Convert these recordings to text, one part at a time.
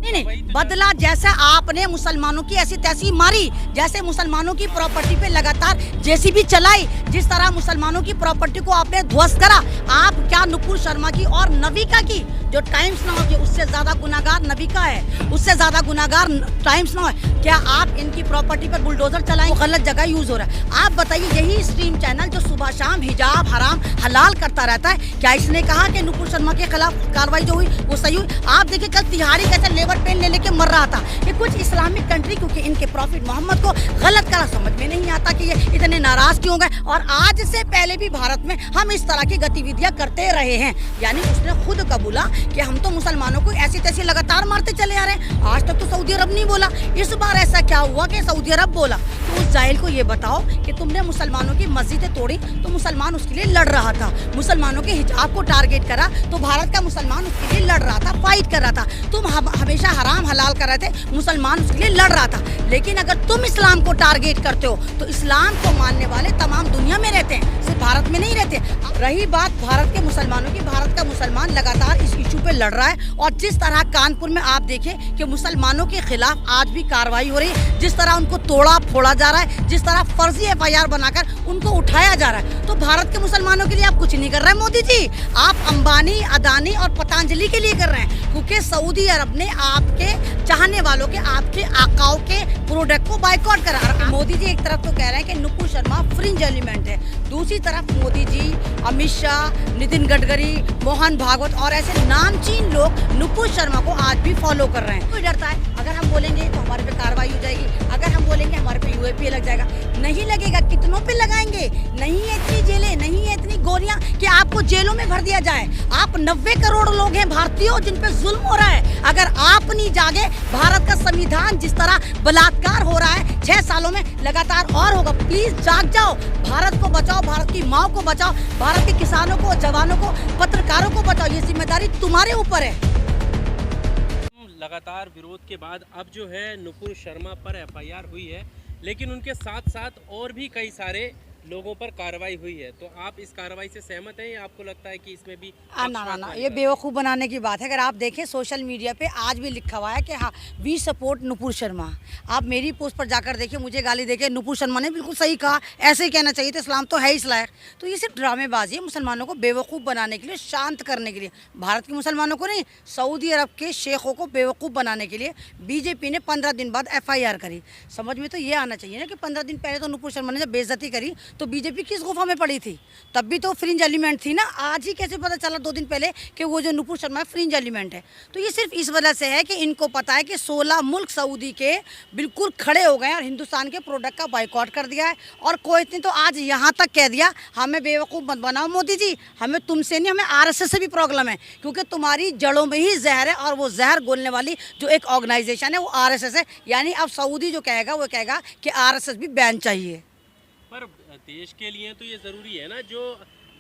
नहीं नहीं, बदला जैसा आपने मुसलमानों की ऐसी तैसी मारी, जैसे मुसलमानों की प्रॉपर्टी पे लगातार जेसीबी चलाई, जिस तरह मुसलमानों की प्रॉपर्टी को आपने ध्वस्त करा, आप क्या नुपुर शर्मा की और नविका की जो टाइम्स नाउ की उससे ज्यादा गुनाहगार नविका है, उससे ज्यादा गुनाहगार टाइम्स नाउ है। क्या आप इनकी प्रॉपर्टी पर बुलडोजर चलाएं? गलत जगह यूज हो रहा है। आप बताइए, यही स्ट्रीम चैनल जो सुबह शाम हिजाब हराम हलाल करता रहता है, क्या इसने कहा कि नुपुर शर्मा के खिलाफ कार्रवाई जो हुई वो सही हुई? आप देखिए कल तिहारी कैसे लेबर पेन ले लेके मर रहा था। ये कुछ इस्लामिक कंट्री, क्योंकि इनके प्रॉफिट मोहम्मद को गलत करा, समझ में नहीं आता कि ये इतने नाराज क्यों गए। और आज से पहले भी भारत में हम इस तरह की गतिविधियां करते रहे हैं। यानी उसने खुद कबूला कि हम तो मुसलमानों को ऐसी तैसी लगातार मारते चले आ रहे हैं। आज तक तो सऊदी अरब नहीं बोला, इस बार ऐसा क्या हुआ कि सऊदी अरब बोला? तो उस जाहिल को ये बताओ कि तुमने मुसलमानों की मस्जिदें तोड़ी तो मुसलमान उसके लिए लड़ रहा था, मुसलमानों के हिजाब को टारगेट करा तो भारत का मुसलमान उसके लिए लड़ रहा था, फाइट कर रहा था। तुम हमेशा हराम हलाल कर रहे थे, मुसलमान उसके लिए लड़ रहा था। लेकिन अगर तुम इस्लाम को टारगेट करते हो तो इस्लाम को मानने वाले तमाम दुनिया में रहते हैं, सिर्फ भारत में नहीं रहते। रही बात भारत के मुसलमानों की, भारत का मुसलमान लगातार इस इशू पे लड़ रहा है। और जिस तरह कानपुर में आप देखें कि मुसलमानों के खिलाफ आज भी कार्रवाई हो रही है, जिस तरह उनको तोड़ा फोड़ा जा रहा है, जिस तरह फर्जी FIR बनाकर उनको उठाया जा रहा है, तो भारत के मुसलमानों के लिए आप कुछ नहीं कर रहे हैं मोदी जी। आप अंबानी, अदानी और पतंजलि के लिए कर रहे हैं, क्योंकि सऊदी अरब ने आपके चाहने वालों के, आपके आकाओं के प्रोडक्ट को बाइकआउट करा। और मोदी जी एक तरफ तो कह रहे हैं कि नुपुर शर्मा फ्रिंज एलिमेंट है, दूसरी तरफ मोदी जी, अमित शाह, नितिन गडकरी, मोहन भागवत और ऐसे नामचीन लोग नुपुर शर्मा को आज भी फॉलो कर रहे हैं। कोई डरता है? अगर हम बोलेंगे तो हमारे पे कार्रवाई हो जाएगी, अगर हम बोलेंगे हमारे पे UAP लग जाएगा। नहीं लगेगा, कितनों पे लगाएंगे? नहीं है इतनी जेलें, नहीं है इतनी गोलियां कि आपको जेलों में भर दिया जाए। आप 90 करोड़ लोग हैं भारतीयों जिन पे जुल्म हो रहा है। अगर आप नहीं जागे, भारत का संविधान जिस तरह बलात्कार हो रहा है 6 सालों में लगातार और होगा। प्लीज जाग जाओ, भारत को बचाओ, भारत की माँ को बचाओ, भारत के किसानों को, जवानों को, पत्रकारों को बचाओ। ये जिम्मेदारी तुम्हारे ऊपर है। लगातार विरोध के बाद अब जो है नुपुर शर्मा पर FIR हुई है, लेकिन उनके साथ साथ और भी कई सारे लोगों पर कार्रवाई हुई है। तो आप इस कार्रवाई से सहमत हैं या आपको लगता है कि इसमें भी ना, ये बेवकूफ़ बनाने की बात है। अगर आप देखें सोशल मीडिया पे आज भी लिखा हुआ है कि हाँ वी सपोर्ट नुपुर शर्मा। आप मेरी पोस्ट पर जाकर देखिए, मुझे गाली देके नुपुर शर्मा ने बिल्कुल सही कहा, ऐसे ही कहना चाहिए था, इस्लाम तो है इस लायक। तो ये सिर्फ ड्रामेबाजी है, मुसलमानों को बेवकूफ़ बनाने के लिए, शांत करने के लिए। भारत के मुसलमानों को नहीं, सऊदी अरब के शेखों को बेवकूफ़ बनाने के लिए BJP ने 15 दिन बाद FIR करी। समझ में तो ये आना चाहिए ना कि 15 दिन पहले तो नुपुर शर्मा ने जब बेइज्जती करी तो BJP किस गुफा में पड़ी थी? तब भी तो फ्रिंज एलिमेंट थी ना। आज ही कैसे पता चला 2 दिन पहले कि वो जो नुपुर शर्मा है फ्रिंज एलिमेंट है? तो ये सिर्फ इस वजह से है कि इनको पता है कि 16 मुल्क सऊदी के बिल्कुल खड़े हो गए और हिंदुस्तान के प्रोडक्ट का बाइकआउट कर दिया है। और कोई ने तो आज यहाँ तक कह दिया, हमें बेवकूफ़ मत बनाओ मोदी जी, हमें तुमसे नहीं, हमें RSS से भी प्रॉब्लम है, क्योंकि तुम्हारी जड़ों में ही जहर है। और वो जहर घोलने वाली जो एक ऑर्गेनाइजेशन है वो RSS है। यानी अब सऊदी जो कहेगा वो कहेगा कि RSS भी बैन चाहिए। पर देश के लिए तो ये जरूरी है ना, जो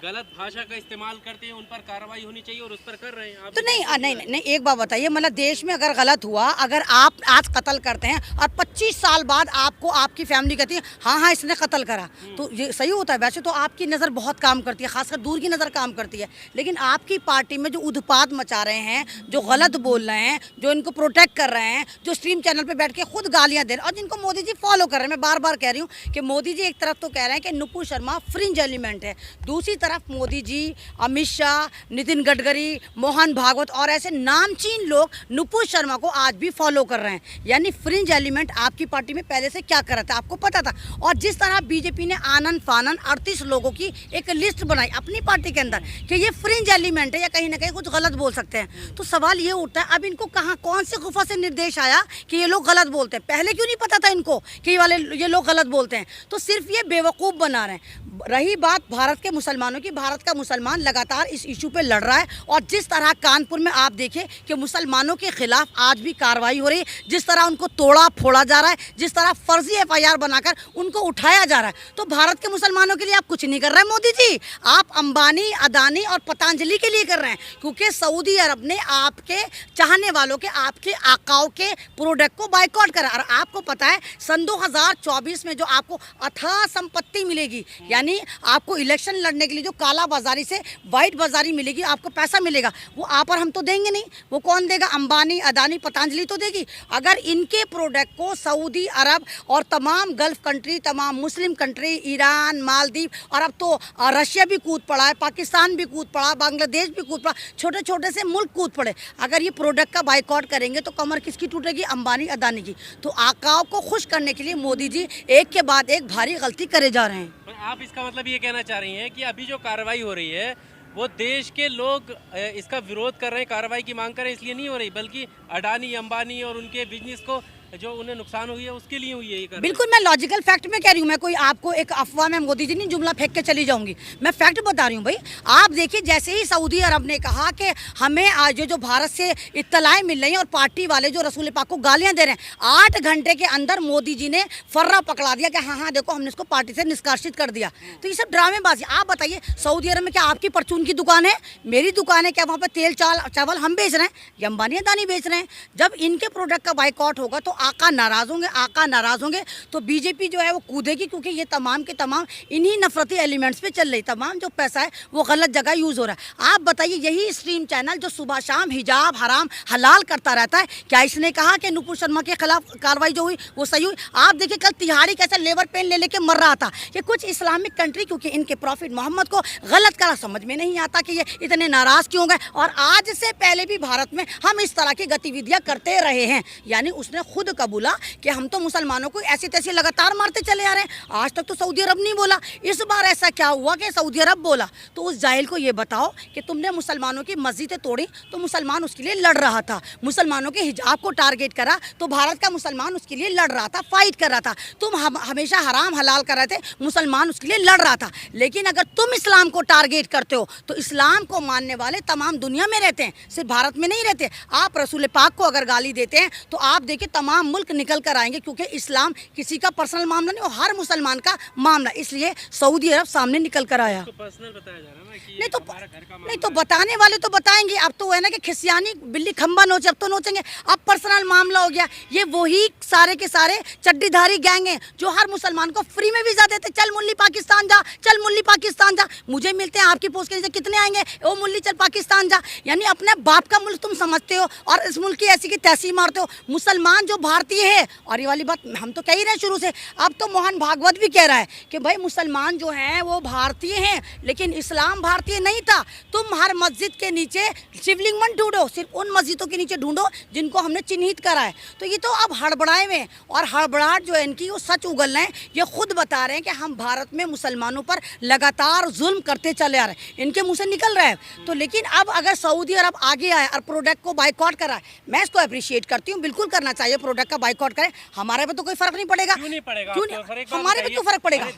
गलत भाषा का इस्तेमाल करते हैं उन पर कार्रवाई होनी चाहिए और उस पर कर रहे हैं आप। तो नहीं, एक बात बताइए, मतलब देश में अगर गलत हुआ, अगर आप आज कत्ल करते हैं और 25 साल बाद आपको आपकी फैमिली कहती है हाँ इसने कत्ल करा, तो ये सही होता है? वैसे तो आपकी नज़र बहुत काम करती है, खासकर दूर की नज़र काम करती है। लेकिन आपकी पार्टी में जो उत्पाद मचा रहे हैं, जो गलत बोल रहे हैं, जो इनको प्रोटेक्ट कर रहे हैं, जो स्ट्रीम चैनल पर बैठ के खुद गालियाँ दे रहे हैं और जिनको मोदी जी फॉलो कर रहे हैं, मैं बार बार कह रही हूँ कि मोदी जी एक तरफ तो कह रहे हैं कि नुपुर शर्मा फ्रिंज एलिमेंट है, दूसरी तरफ मोदी जी, अमित शाह, नितिन गडकरी, मोहन भागवत और ऐसे नामचीन लोग नुपुर शर्मा को आज भी फॉलो कर रहे हैं। यानी फ्रिंज एलिमेंट आपकी पार्टी में पहले से क्या कर रहा था आपको पता था। और जिस तरह BJP ने आनन फानन 38 लोगों की एक लिस्ट बनाई अपनी पार्टी के अंदर कि ये फ्रिंज एलिमेंट है या कहीं ना कहीं कुछ गलत बोल सकते हैं, तो सवाल ये उठता है अब इनको कहाँ, कौन से गुफा से निर्देश आया कि ये लोग गलत बोलते हैं? पहले क्यों नहीं पता था इनको कि ये लोग गलत बोलते हैं? तो सिर्फ ये बेवकूफ़ बना रहे हैं। रही बात भारत के मुसलमानों की, भारत का मुसलमान लगातार इस इशू पे लड़ रहा है। और जिस तरह कानपुर में आप देखें कि मुसलमानों के खिलाफ आज भी कार्रवाई हो रही है, जिस तरह उनको तोड़ा फोड़ा जा रहा है, जिस तरह फर्जी FIR बनाकर उनको उठाया जा रहा है, तो भारत के मुसलमानों के लिए आप कुछ नहीं कर रहे हैं मोदी जी। आप अंबानी, अदानी और पतंजलि के लिए कर रहे हैं, क्योंकि सऊदी अरब ने आपके चाहने वालों के, आपके आकाओं के प्रोडक्ट को बाइकआउट करा। और आपको पता है सन 2024 में जो आपको अथाह संपत्ति मिलेगी, यानी आपको इलेक्शन लड़ने के लिए जो काला बाजारी से वाइट बाजारी मिलेगी, आपको पैसा मिलेगा, वो आप और हम तो देंगे नहीं। वो कौन देगा? अंबानी, अदानी, पतंजलि तो देगी। अगर इनके प्रोडक्ट को सऊदी अरब और तमाम गल्फ कंट्री, तमाम मुस्लिम कंट्री, ईरान, मालदीव और अब तो रशिया भी कूद पड़ा है, पाकिस्तान भी कूद पड़ा, बांग्लादेश भी कूद पड़ा, छोटे छोटे से मुल्क कूद पड़े, अगर ये प्रोडक्ट का बाइकआउट करेंगे तो कमर किसकी टूटेगी? अंबानी, अदानी की। तो आकाओं को खुश करने के लिए मोदी जी एक के बाद एक भारी गलती करे जा रहे हैं। पर आप इसका मतलब ये कहना चाह रही हैं कि अभी जो कार्रवाई हो रही है वो देश के लोग इसका विरोध कर रहे हैं, कार्रवाई की मांग कर रहे हैं, इसलिए नहीं हो रही, बल्कि अडानी, अंबानी और उनके बिजनेस को जो उन्हें नुकसान हुई है उसके लिए हुई है ये कार्रवाई। बिल्कुल, मैं लॉजिकल फैक्ट में कह रही हूँ। मैं कोई आपको एक अफवाह में मोदी जी नहीं जुमला फेंक के चली जाऊंगी, मैं फैक्ट बता रही हूँ भाई। आप देखिए, जैसे ही सऊदी अरब ने कहा कि हमें आज जो भारत से इत्तलाएं मिल रही हैं और पार्टी वाले जो रसूल पाक को गालियां दे रहे हैं, 8 घंटे के अंदर मोदी जी ने फर्रा पकड़ा दिया कि हाँ देखो हमने इसको पार्टी से निष्कासित कर दिया। तो ये सब ड्रामेबाजी। आप बताइए, सऊदी अरब में क्या आपकी परचून की दुकान है? मेरी दुकान है। क्या वहाँ पर तेल चावल हम बेच रहे हैं या अंबानी अदानी बेच रहे हैं? जब इनके प्रोडक्ट का बाइकआउट होगा तो आका नाराज होंगे, आका नाराज होंगे तो बीजेपी जो है वो कूदेगी, क्योंकि ये तमाम के तमाम इन्हीं नफरती एलिमेंट्स पे चल रही। तमाम जो पैसा है वो गलत जगह यूज हो रहा है। आप बताइए, यही स्ट्रीम चैनल जो सुबह शाम हिजाब हराम हलाल करता रहता है, क्या इसने कहा कि नुपुर शर्मा के खिलाफ कार्रवाई जो हुई वो सही हुई? आप देखिए, कल तिहाड़ी कैसे लेबर पेन ले लेके मर रहा था। कि कुछ इस्लामिक कंट्री क्योंकि इनके प्रॉफिट मोहम्मद को गलत करा, समझ में नहीं आता कि ये इतने नाराज क्यों गए। और आज से पहले भी भारत में हम इस तरह की गतिविधियां करते रहे हैं। यानी उसने खुद कबूला कि हम तो मुसलमानों को ऐसी तैसी लगातार मारते चले आ रहे हैं। आज तक तो सऊदी अरब नहीं बोला, इस बार ऐसा क्या हुआ कि सऊदी अरब बोला? तो उस जाहिल को ये बताओ कि तुमने मुसलमानों की मस्जिदें तोड़ी तो मुसलमान उसके लिए लड़ रहा था, मुसलमानों के हिजाब को टारगेट करा तो भारत का मुसलमान उसके लिए लड़ रहा था, फाइट कर रहा था। तुम हमेशा हराम हलाल कर रहे थे, मुसलमान उसके लिए लड़ रहा था। लेकिन अगर तुम इस्लाम को टारगेट करते हो तो इस्लाम को मानने वाले तमाम दुनिया में रहते हैं, सिर्फ भारत में नहीं रहते। आप रसूल पाक को अगर गाली देते हैं तो आप देखिए तमाम मुल्क निकल कर आएंगे, क्योंकि इस्लाम किसी का पर्सनल मामला नहीं, और हर मुसलमान का मामला। इसलिए सऊदी अरब सामने निकल कर आया। पर्सनल बताया जा रहा है ना कि नहीं तो हमारा घर का नहीं तो बताने वाले तो बताएंगे। अब तो है ना कि खिसियानी बिल्ली खंबा नोचे, अब तो नोचेंगे। अब पर्सनल मामला हो गया। ये वही सारे के सारे चड्डीधारी गैंग हैं जो हर मुसलमान को फ्री में वीजा देते, चल मुल्ली पाकिस्तान जा, चल मुल्ली पाकिस्तान जा। मुझे मिलते हैं आपकी पोस्ट के नीचे कितने आएंगे, ओ मुल्ली चल पाकिस्तान जा। यानी अपने बाप का मुल्क तुम समझते हो और इस मुल्क की ऐसी की तैसी मारते हो। मुसलमान जो भारतीय है, और ये वाली बात हम तो कह ही रहे हैं शुरू से, अब तो मोहन भागवत भी कह रहा है कि भाई मुसलमान जो हैं वो भारतीय हैं, लेकिन इस्लाम भारतीय नहीं था। तुम हर मस्जिद के नीचे शिवलिंग मत ढूंढो, सिर्फ उन मस्जिदों के नीचे ढूंढो जिनको हमने चिन्हित करा है। तो ये तो अब हड़बड़ाए में, और हड़बड़ाहट जो है इनकी वो सच उगल रहे हैं। ये खुद बता रहे हैं कि हम भारत में मुसलमानों पर लगातार जुल्म करते चले आ रहे हैं, इनके मुंह से निकल रहा है। तो लेकिन अब अगर सऊदी अरब आगे आए और प्रोडक्ट को बाइकआउट करा है, मैं इसको अप्रिशिएट करती हूँ, बिल्कुल करना चाहिए, प्रोडक्ट का बाइकआउट करें। हमारे पे तो कोई फर्क नहीं पड़ेगा। क्यों नहीं पड़ेगा? क्यों नहीं? हमारे पे क्यों फर्क पड़ेगा?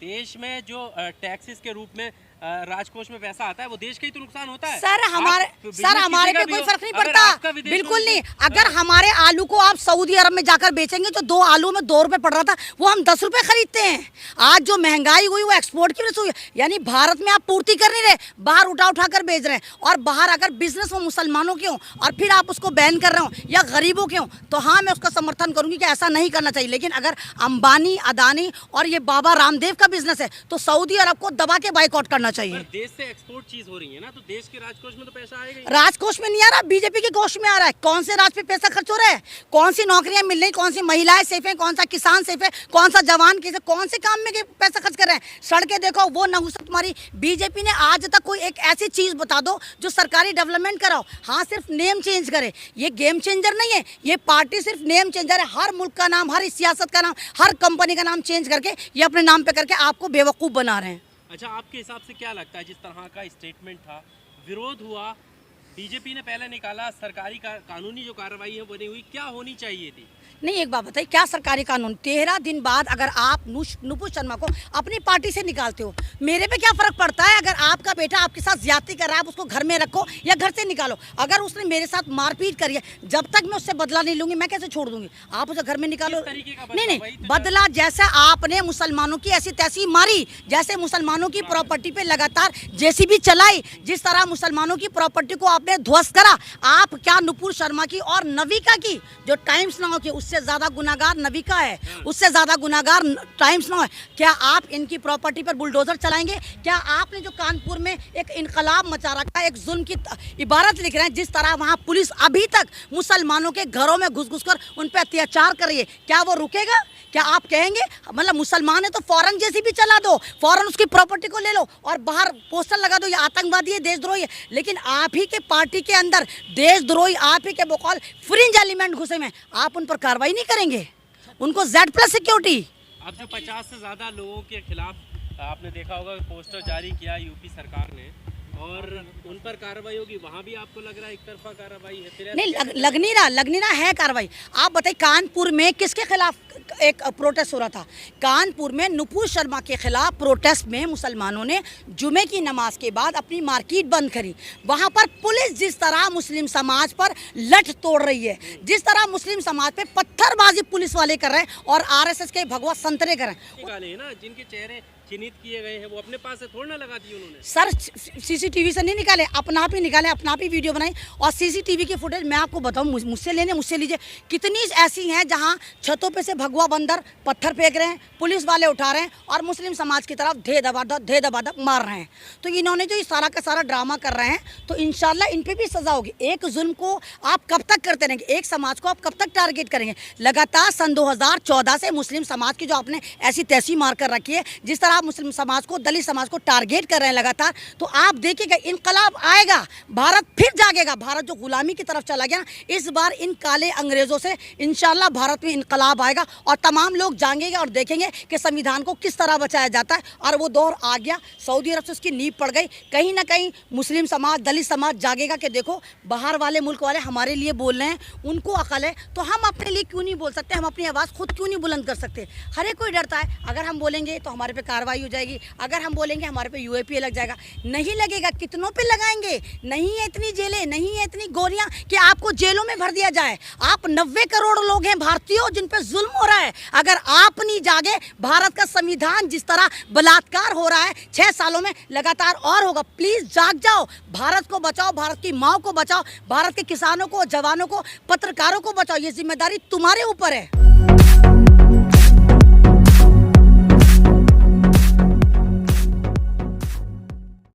देश में जो टैक्सेस के रूप में राजकोष में पैसा आता है वो देश का ही तो नुकसान होता है। सर हमारे पे कोई फर्क नहीं पड़ता, बिल्कुल नहीं। अगर हमारे आलू को आप सऊदी अरब में जाकर बेचेंगे, जो 2 आलू में 2 रुपए पड़ रहा था वो हम 10 रुपए खरीदते हैं। आज जो महंगाई हुई वो एक्सपोर्ट की वजह से हुई। यानी भारत में आप पूर्ति कर नहीं रहे, बाहर उठा कर बेच रहे हैं। और बाहर अगर बिजनेस वो मुसलमानों के हों और फिर आप उसको बैन कर रहे हो या गरीबों के हों, तो हाँ मैं उसका समर्थन करूंगी कि ऐसा नहीं करना चाहिए। लेकिन अगर अंबानी, अदानी और ये बाबा रामदेव का बिजनेस है तो सऊदी अरब को दबा के बाइकआउट करना चाहिए। देश से एक्सपोर्ट चीज हो रही है ना, तो देश के राजकोष में तो पैसा आएगा। राजकोष में नहीं आ रहा, बीजेपी के कोष में आ रहा है। कौन से राज पे पैसा खर्च हो रहा है? कौन सी नौकरियां मिल रही, कौन सी महिलाएं सेफ हैं, कौन सा किसान सेफ है, कौन सा जवान कैसे, कौन से काम में पैसा खर्च कर रहे हैं? सड़कें देखो, वो नहुसत तुम्हारी बीजेपी ने आज तक कोई एक ऐसी चीज बता दो जो सरकारी डेवलपमेंट कराओ। हाँ, सिर्फ नेम चेंज करे, ये गेम चेंजर नहीं है। ये पार्टी सिर्फ नेम चेंजर है। हर मुल्क का नाम, हर सियासत का नाम, हर कंपनी का नाम चेंज करके ये अपने नाम पे करके आपको बेवकूफ बना रहे हैं। अच्छा, आपके हिसाब से क्या लगता है, जिस तरह का स्टेटमेंट था, विरोध हुआ, बीजेपी ने पहले निकाला, सरकारी कानूनी जो कार्रवाई है वो नहीं हुई, क्या होनी चाहिए थी? नहीं, एक बात बताइए, क्या सरकारी कानून? 13 दिन बाद अगर आप नुपुर शर्मा को अपनी पार्टी से निकालते हो, मेरे पे क्या फर्क पड़ता है? अगर आपका बेटा आपके साथ ज्यादती कर रहा है, आप उसको घर में रखो या घर से निकालो। अगर उसने मेरे साथ मारपीट करी है, जब तक मैं उससे बदला नहीं लूंगी, मैं कैसे छोड़ दूंगी? आप उसे घर में निकालो। नहीं, बदला जैसा आपने मुसलमानों की ऐसी तैसी मारी, जैसे मुसलमानों की प्रॉपर्टी पे लगातार जेसीबी चलाई, जिस तरह मुसलमानों की प्रॉपर्टी को आपने आपने ध्वस्त करा। आप क्या नुपुर शर्मा की और नविका की, जो टाइम्स नाउ की, उससे ज्यादा गुनाहगार नविका है, उससे ज्यादा गुनाहगार टाइम्स नाउ है। क्या आप इनकी प्रॉपर्टी पर बुलडोजर चलाएंगे? क्या आपने जो कानपुर में एक इनकलाब मचा रखा है, एक जुल्म की इबारत लिख रहे हैं, जिस तरह वहां पुलिस अभी तक मुसलमानों के घरों में घुस कर उन पर अत्याचार कर रही है, क्या वो रुकेगा? क्या आप कहेंगे मतलब मुसलमान है तो फौरन जेसीबी चला दो, फौरन उसकी प्रॉपर्टी को ले लो और बाहर पोस्टर लगा दो, ये आतंकवादी है, देशद्रोही है। लेकिन आप ही के पार्टी के अंदर देशद्रोही, आप ही के बकौल फ्रिंज एलिमेंट घुसे में, आप उन पर कार्रवाई नहीं करेंगे? उनको Z+ सिक्योरिटी। अब जो 50 से ज़्यादा लोगों के खिलाफ आपने देखा होगा पोस्टर जारी किया यूपी सरकार ने, और उन पर कार्रवाई होगी, वहाँ भी आपको लग रहा है एक तरफा कार्रवाई है? फिर नहीं, लग नहीं रहा है कार्रवाई। आप बताइए कानपुर में किसके खिलाफ एक प्रोटेस्ट हो रहा था? कानपुर में नुपुर शर्मा के खिलाफ प्रोटेस्ट में मुसलमानों ने जुमे की नमाज के बाद अपनी मार्केट बंद करी। वहाँ पर पुलिस जिस तरह मुस्लिम समाज पर लठ तोड़ रही है, जिस तरह मुस्लिम समाज पे पत्थरबाजी पुलिस वाले कर रहे हैं और RSS के भगवा संतरे कर रहे हैं ना, जिनके चेहरे चिन्हित किए गए हैं वो अपने पास से थोड़ा ना लगा दिए उन्होंने। सर CCTV से नहीं निकाले, अपना आप ही निकाले, अपना आप ही वीडियो बनाई। और CCTV की फुटेज मैं आपको बताऊं, मुझसे लीजिए, कितनी ऐसी हैं जहां छतों पे से भगवा बंदर पत्थर फेंक रहे हैं, पुलिस वाले उठा रहे हैं और मुस्लिम समाज की तरफ धे दबादब मार रहे हैं। तो इन्होंने जो ये सारा का सारा ड्रामा कर रहे हैं, तो इंशाल्लाह इन पर भी सजा होगी। एक जुल्म को आप कब तक करते रहेंगे? एक समाज को आप कब तक टारगेट करेंगे? लगातार सन 2014 से मुस्लिम समाज की जो आपने ऐसी तैसी मार कर रखी है, जिस तरह मुस्लिम समाज को, दलित समाज को टारगेट कर रहे हैं लगातार, तो आप देखिएगा इनकलाब आएगा, भारत फिर जागेगा। भारत जो गुलामी की तरफ चला गया, इस बार इन काले अंग्रेजों से इंशाल्लाह भारत में इनकलाब आएगा और तमाम लोग जागेंगे और देखेंगे कि संविधान को किस तरह बचाया जाता है। और वो दौर आ गया, सऊदी अरब से उसकी नींव पड़ गई। कहीं ना कहीं मुस्लिम समाज, दलित समाज जागेगा कि देखो बाहर वाले मुल्क वाले हमारे लिए बोल रहे हैं, उनको अकल है, तो हम अपने लिए क्यों नहीं बोल सकते? हम अपनी आवाज़ खुद क्यों नहीं बुलंद कर सकते? हर एक कोई डरता है, अगर हम बोलेंगे तो हमारे पे कार्रवाई हो जाएगी, अगर हम बोलेंगे हमारे पे UAPA लग जाएगा। नहीं लगेगा, कितनों पे लगाएंगे? नहीं है इतनी जेलें, नहीं है इतनी गोलियां कि आपको जेलों में भर दिया जाए। आप 90 करोड़ लोग हैं भारतीयों जिन पे जुल्म हो रहा है। अगर आप नहीं जागे, भारत का संविधान जिस तरह बलात्कार हो रहा है 6 सालों में लगातार और होगा। प्लीज जाग जाओ, भारत को बचाओ, भारत की माँ को बचाओ, भारत के किसानों को, जवानों को, पत्रकारों को बचाओ। ये जिम्मेदारी तुम्हारे ऊपर है।